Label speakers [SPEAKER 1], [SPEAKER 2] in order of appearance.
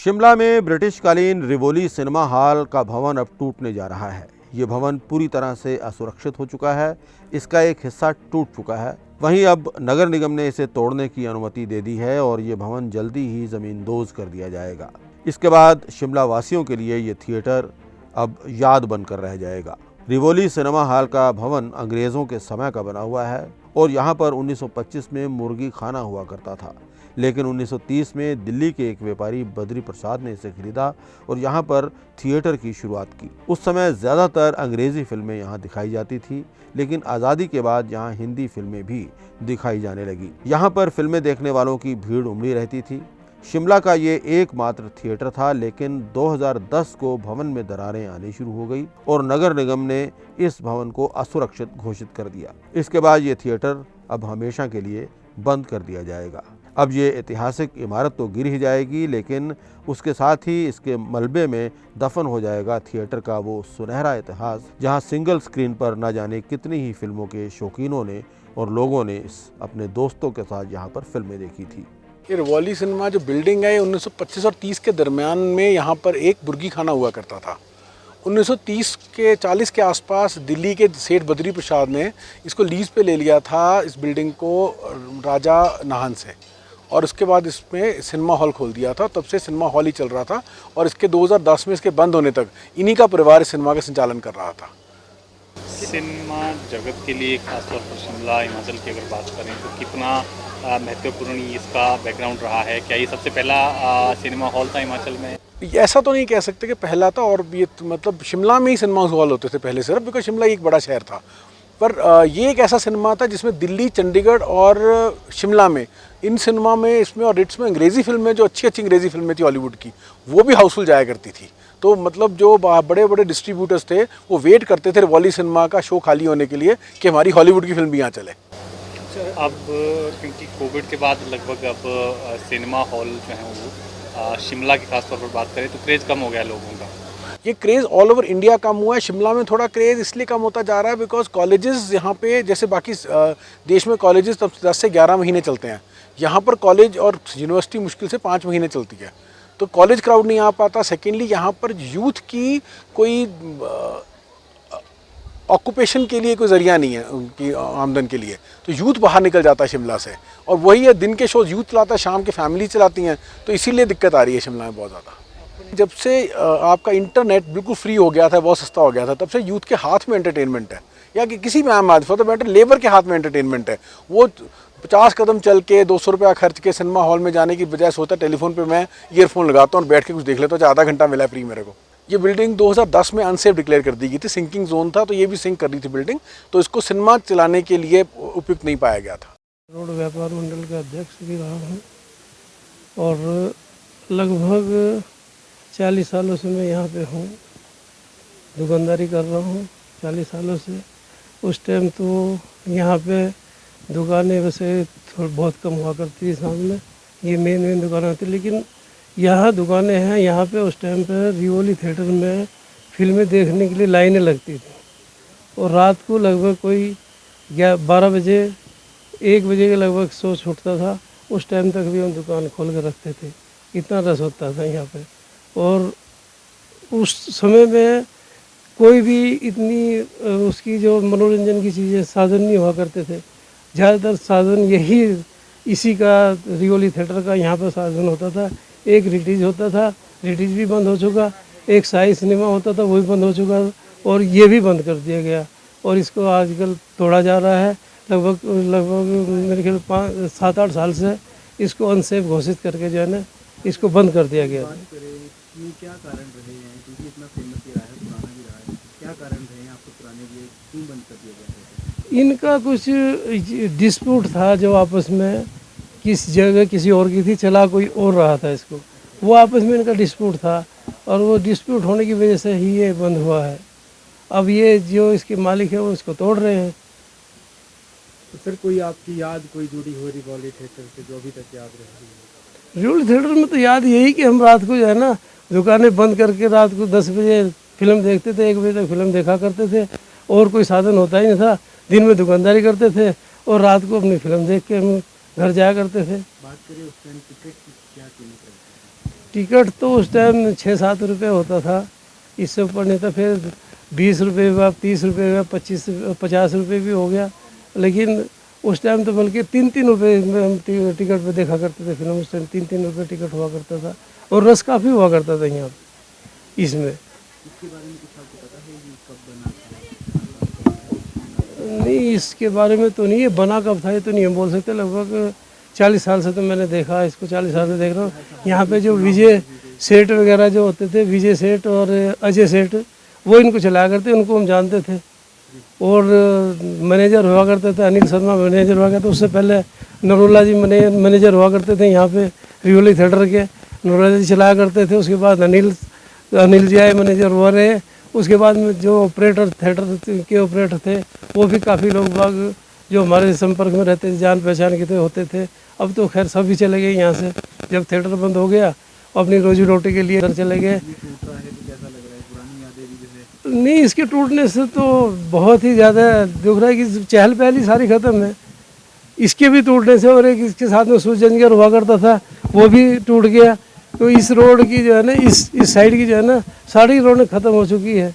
[SPEAKER 1] शिमला में ब्रिटिशकालीन Rivoli cinema hall का भवन अब टूटने जा रहा है। ये भवन पूरी तरह से असुरक्षित हो चुका है। इसका एक हिस्सा टूट चुका है। वहीं अब नगर निगम ने इसे तोड़ने की अनुमति दे दी है और ये भवन जल्दी ही ज़मींदोज कर दिया जाएगा। इसके बाद शिमला वासियों के लिए ये थिएटर अब याद बनकर रह जाएगा। रिवोली सिनेमा हॉल का भवन अंग्रेज़ों के समय का बना हुआ है और यहाँ पर 1925 में मुर्गी खाना हुआ करता था, लेकिन 1930 में दिल्ली के एक व्यापारी बद्री प्रसाद ने इसे खरीदा और यहाँ पर थिएटर की शुरुआत की। उस समय ज़्यादातर अंग्रेज़ी फिल्में यहाँ दिखाई जाती थी, लेकिन आज़ादी के बाद यहाँ हिंदी फिल्में भी दिखाई जाने लगी। यहाँ पर फिल्में देखने वालों की भीड़ उमड़ी रहती थी। शिमला का ये एकमात्र थिएटर था, लेकिन 2010 को भवन में दरारें आनी शुरू हो गई और नगर निगम ने इस भवन को असुरक्षित घोषित कर दिया। इसके बाद ये थिएटर अब हमेशा के लिए बंद कर दिया जाएगा। अब ये ऐतिहासिक इमारत तो गिर ही जाएगी, लेकिन उसके साथ ही इसके मलबे में दफन हो जाएगा थिएटर का वो सुनहरा इतिहास, जहां सिंगल स्क्रीन पर न जाने कितनी ही फिल्मों के शौकीनों ने और लोगों ने अपने दोस्तों के साथ यहाँ पर फिल्में देखी थी।
[SPEAKER 2] ये रिवोली सिनेमा जो बिल्डिंग है, 1925 और 30 के दरमियान में यहाँ पर एक मुर्गी खाना हुआ करता था। 1930 के 40 के आसपास दिल्ली के सेठ बद्री प्रसाद ने इसको लीज पे ले लिया था, इस बिल्डिंग को राजा नाहन से, और उसके बाद इसमें सिनेमा हॉल खोल दिया था। तब से सिनेमा हॉल ही चल रहा था और इसके 2010 में इसके बंद होने तक इन्हीं का परिवार इस सिनेमा का संचालन कर रहा था।
[SPEAKER 3] सिनेमा जगत के लिए खासतौर पर शिमला हिमाचल की अगर बात करें तो कितना महत्वपूर्ण इसका बैकग्राउंड रहा है? क्या ये सबसे पहला सिनेमा हॉल था हिमाचल में?
[SPEAKER 2] ऐसा तो नहीं कह सकते कि पहला था, और ये मतलब शिमला में ही सिनेमा हॉल होते थे पहले सिर्फ, बिकॉज शिमला एक बड़ा शहर था। पर ये एक ऐसा सिनेमा था जिसमें दिल्ली, चंडीगढ़ और शिमला में इन सिनेमा में इसमें और रिट्स में अंग्रेज़ी फिल्में, जो अच्छी अच्छी अंग्रेज़ी फिल्में थी हॉलीवुड की, वो भी हाउसफुल जाया करती थी। तो मतलब जो बड़े बड़े डिस्ट्रीब्यूटर्स थे वो वेट करते थे रिवोली सिनेमा का शो खाली होने के लिए कि हमारी हॉलीवुड की फिल्म भी यहाँ चले।
[SPEAKER 3] अब क्योंकि कोविड के बाद लगभग अब सिनेमा हॉल जो है वो शिमला की खासतौर पर बात करें तो क्रेज़ कम हो गया लोगों का।
[SPEAKER 2] ये क्रेज़ ऑल ओवर इंडिया कम हुआ है। शिमला में थोड़ा क्रेज़ इसलिए कम होता जा रहा है बिकॉज कॉलेजेस यहाँ पे, जैसे बाकी देश में कॉलेजेस तब 10 से 11 महीने चलते हैं, यहाँ पर कॉलेज और यूनिवर्सिटी मुश्किल से 5 महीने चलती है, तो कॉलेज क्राउड नहीं आ पाता। सेकेंडली यहाँ पर यूथ की कोई ऑक्यूपेशन के लिए कोई ज़रिया नहीं है उनकी आमदन के लिए, तो यूथ बाहर निकल जाता है शिमला से, और वही है दिन के शोज यूथ चलाता है, शाम के फैमिली चलाती हैं, तो इसीलिए दिक्कत आ रही है शिमला में बहुत ज़्यादा। जब से आपका इंटरनेट बिल्कुल फ्री हो गया था, बहुत सस्ता हो गया था, तब से यूथ के हाथ में एंटरटेनमेंट है, या कि किसी भी आम आदमी फॉर द मैटर लेबर के हाथ में एंटरटेनमेंट है। वो 50 कदम चल के 200 रुपया खर्च के सिनेमा हॉल में जाने की बजाय सोचता है टेलीफोन पे मैं ईयरफोन लगाता हूँ और बैठ के कुछ देख लेता हूँ, आधा घंटा मिला फ्री मेरे को। ये बिल्डिंग 2010 में अनसेफ डिक्लेयर कर दी गई थी, सिंकिंग जोन था, तो ये भी सिंक कर रही थी बिल्डिंग, तो इसको सिनेमा चलाने के लिए उपयुक्त नहीं पाया गया था।
[SPEAKER 4] रोड व्यापार मंडल का अध्यक्ष भी रहा हूँ और लगभग 40 सालों से मैं यहाँ पे हूँ, दुकानदारी कर रहा हूँ 40 सालों से। उस टाइम तो यहाँ पे दुकानें वैसे बहुत कम हुआ करती थी सामने, ये मेन दुकानें होती, लेकिन यहाँ दुकानें हैं। यहाँ पे उस टाइम पे रिवोली थिएटर में फिल्में देखने के लिए लाइनें लगती थी, और रात को लगभग कोई 12 बजे 1 बजे के लगभग शो छूटता था, उस टाइम तक भी हम दुकान खोल कर रखते थे, इतना रस होता था यहाँ पे। और उस समय में कोई भी इतनी उसकी जो मनोरंजन की चीज़ें साधन नहीं हुआ करते थे, ज़्यादातर साधन यही इसी का रिवोली थिएटर का यहाँ पर साधन होता था। एक रिटीज होता था, रिटीज भी बंद हो चुका, एक साई सिनेमा होता था, वो भी बंद हो चुका, और ये भी बंद कर दिया गया, और इसको आजकल तोड़ा जा रहा है। लगभग मेरे ख्याल 7-8 साल से इसको अनसेफ घोषित करके जो है ना इसको बंद कर दिया गया।
[SPEAKER 5] ये क्या कारण रहे हैं, क्योंकि इतना फेमस भी रहा है, पुराना भी रहा है, क्या कारण रहे हैं आपको पुराने लिए क्यों बंद कर दिया गया?
[SPEAKER 4] इनका कुछ डिस्प्यूट था, जो आपस में किस जगह किसी और की थी, चला कोई और रहा था इसको, वो आपस में इनका डिस्प्यूट था, और वो डिस्प्यूट होने की वजह से ही ये बंद हुआ है। अब ये जो इसके मालिक है वो इसको तोड़ रहे हैं।
[SPEAKER 5] तो फिर कोई आपकी याद कोई जुड़ी हो रिवोली थिएटर से जो अभी तक याद रह रही है?
[SPEAKER 4] रिवोली थिएटर में तो याद यही कि हम रात को जो है ना दुकानें बंद करके रात को 10 बजे फिल्म देखते थे, 1 बजे तक फिल्म देखा करते थे, और कोई साधन होता ही नहीं था। दिन में दुकानदारी करते थे और रात को अपनी फिल्म देख के हम घर जाया करते थे।
[SPEAKER 5] बात करें उस टाइम टिकट की क्या कीमत है?
[SPEAKER 4] टिकट तो उस टाइम 6-7 रुपये होता था, इससे ऊपर नहीं था। फिर 20 रुपये हुआ, 30 रुपये हुआ, 50 रुपये भी हो गया। लेकिन उस टाइम तो बल्कि 3-3 रुपये में हम टिकट पे देखा करते थे फिल्म। उस टाइम 3-3 रुपये टिकट हुआ करता था और रस काफ़ी हुआ करता था यहाँ पे इसमें।
[SPEAKER 5] इसके बारे में कुछ आपको पता है कि कब बना था?
[SPEAKER 4] नहीं, इसके बारे में तो नहीं, ये बना कब था ये तो नहीं हम बोल सकते। लगभग 40 साल से तो मैंने देखा इसको, 40 साल से देख रहा हूँ। यहाँ पे जो विजय सेठ वगैरह जो होते थे, विजय सेठ और अजय सेठ, वो इनको चलाया करते, उनको हम जानते थे। और मैनेजर हुआ करते थे अनिल शर्मा, मैनेजर हुआ करते। उससे पहले नरोला जी मैनेजर हुआ करते थे यहाँ पे रिवोली थिएटर के, नरोला जी चलाया करते थे। उसके बाद अनिल जी आए, मैनेजर हुआ रहे। उसके बाद में जो ऑपरेटर थिएटर के ऑपरेटर थे वो भी काफ़ी लोग बाग जो हमारे संपर्क में रहते थे, जान पहचान के थे, होते थे। अब तो खैर सभी चले गए यहाँ से, जब थिएटर बंद हो गया अपनी रोजी रोटी के लिए घर चले गए।
[SPEAKER 5] टूट रहा है तो कैसा लग रहा है? पुरानी यादें भी जैसे
[SPEAKER 4] नहीं, इसके टूटने से तो बहुत ही ज़्यादा दुख रहा है कि चहल पहल ही सारी ख़त्म है इसके भी टूटने से। और एक इसके साथ में सूरजंजर हुआ करता था, वो भी टूट गया। तो इस रोड की जो है ना, इस साइड की जो है ना, सारी रोड ख़त्म हो चुकी है।